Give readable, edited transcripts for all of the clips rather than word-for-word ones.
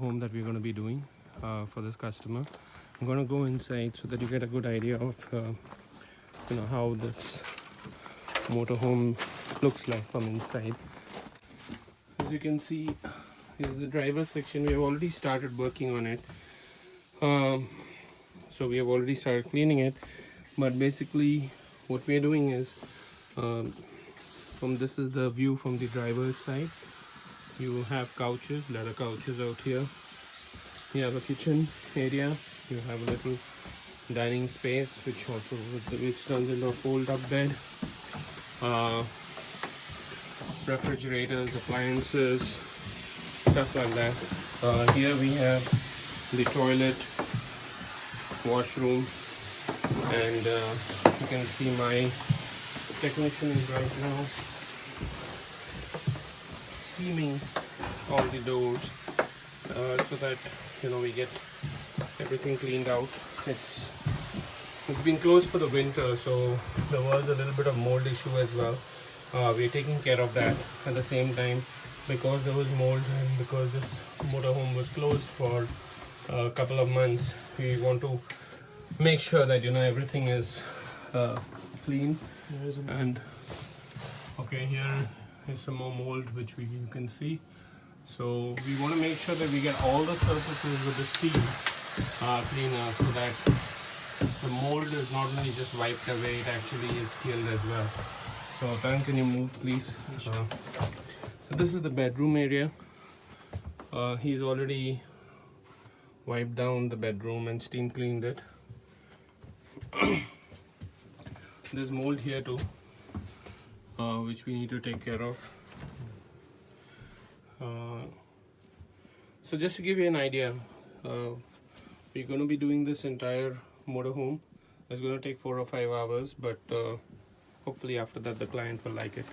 home that we're going to be doing for this customer. I'm going to go inside so that you get a good idea of how this motorhome looks like from inside. As you can see, here's the driver's section. We have already started working on it. So we have already started cleaning it, but basically what we are doing is this is the view from the driver's side. You have couches, leather couches out here. You have a kitchen area. You have a little dining space, which turns into a fold-up bed. Refrigerators, appliances, stuff like that. Here we have the toilet, washroom, and you can see my technician is right now steaming all the doors so that we get everything cleaned out. It's been closed for the winter, so there was a little bit of mold issue as well. We're taking care of that at the same time, because there was mold and because this motorhome was closed for a couple of months. We want to make sure that everything is clean. And okay, here is some more mold which you can see. So we want to make sure that we get all the surfaces with the steam cleaner, so that the mold is not only just wiped away, it actually is killed as well. So Tan, can you move please? So this is the bedroom area. He's already wiped down the bedroom and steam cleaned it. There's mold here too, which we need to take care of. So just to give you an idea, we're going to be doing this entire motorhome. It's going to take 4 or 5 hours, but hopefully after that the client will like it.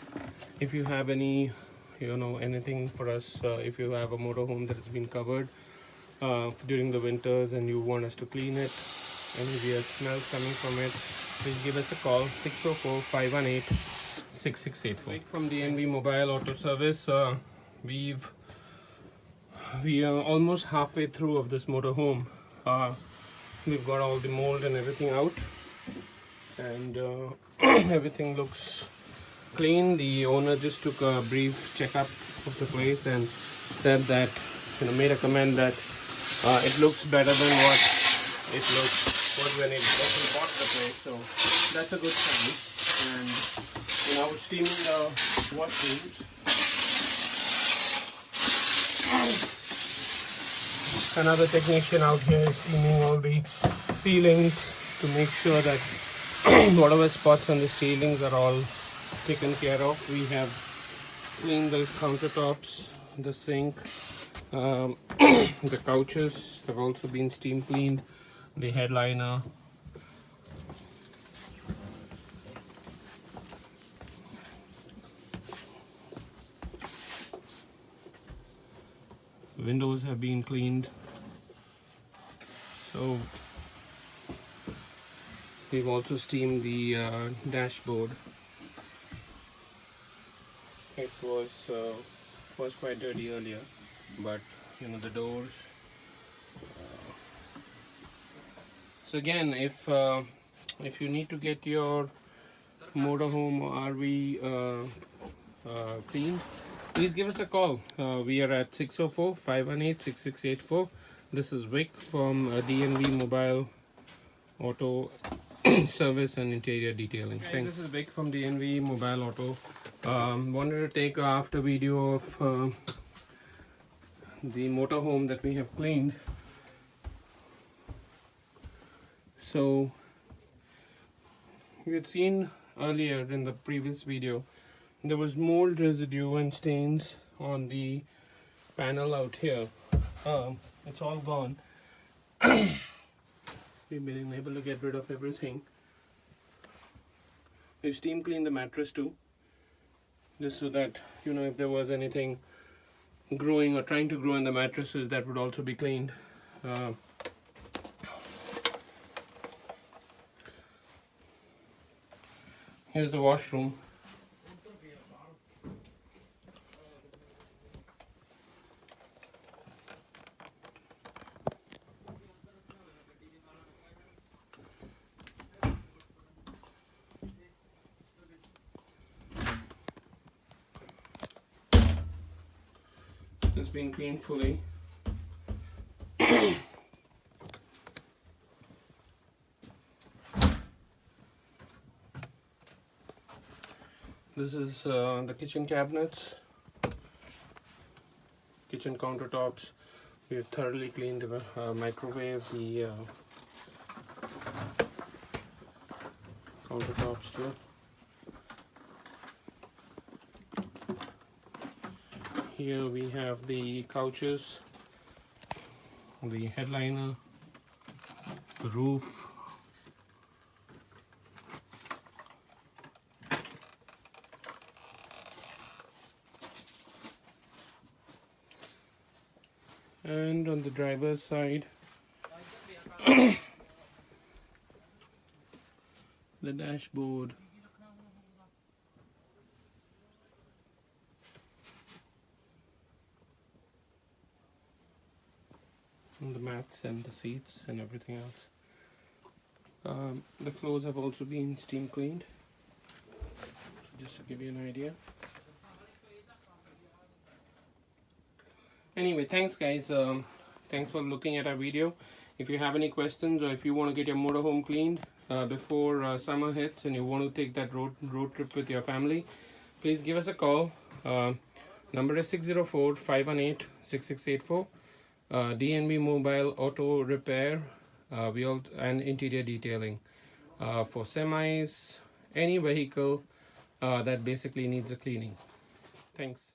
If you have any anything for us, if you have a motorhome that has been covered during the winters and you want us to clean it, any weird smells coming from it, please give us a call, 604-518-6684. From D&V Mobile Auto Service, we are almost halfway through of this motorhome. We've got all the mold and everything out, and everything looks clean. The owner just took a brief checkup of the place and said that, made a comment that it looks better than what it was when he bought the place. So that's a good sign. And now we're steaming the washrooms. Another technician out here is steaming all the ceilings to make sure that whatever spots on the ceilings are all taken care of. We have cleaned the countertops, the sink, the couches have also been steam cleaned, the headliner. Windows have been cleaned. So we've also steamed the dashboard. It was quite dirty earlier, but the doors. So again, if you need to get your motorhome or RV cleaned, please give us a call. We are at 604-518-6684. This is Vic from D&V Mobile Auto Service and Interior Detailing. Thanks. This is Vic from D&V Mobile Auto. Wanted to take an after video of the motorhome that we have cleaned. So you had seen earlier in the previous video, there was mold residue and stains on the panel out here. It's all gone. We've been able to get rid of everything. We've steam cleaned the mattress too, just so that if there was anything growing or trying to grow in the mattresses, that would also be cleaned. Here's the washroom. It's been cleaned fully. This is the kitchen cabinets, kitchen countertops. We've thoroughly cleaned the microwave, the countertops too. Here we have the couches, the headliner, the roof, and on the driver's side the dashboard, and the mats and the seats and everything else. The floors have also been steam cleaned, just to give you an idea. Anyway, thanks guys. Thanks for looking at our video. If you have any questions, or if you want to get your motorhome cleaned before summer hits and you want to take that road trip with your family, please give us a call. Number is 604-518-6684. D&V Mobile Auto Repair, and interior detailing for semis, any vehicle that basically needs a cleaning. Thanks.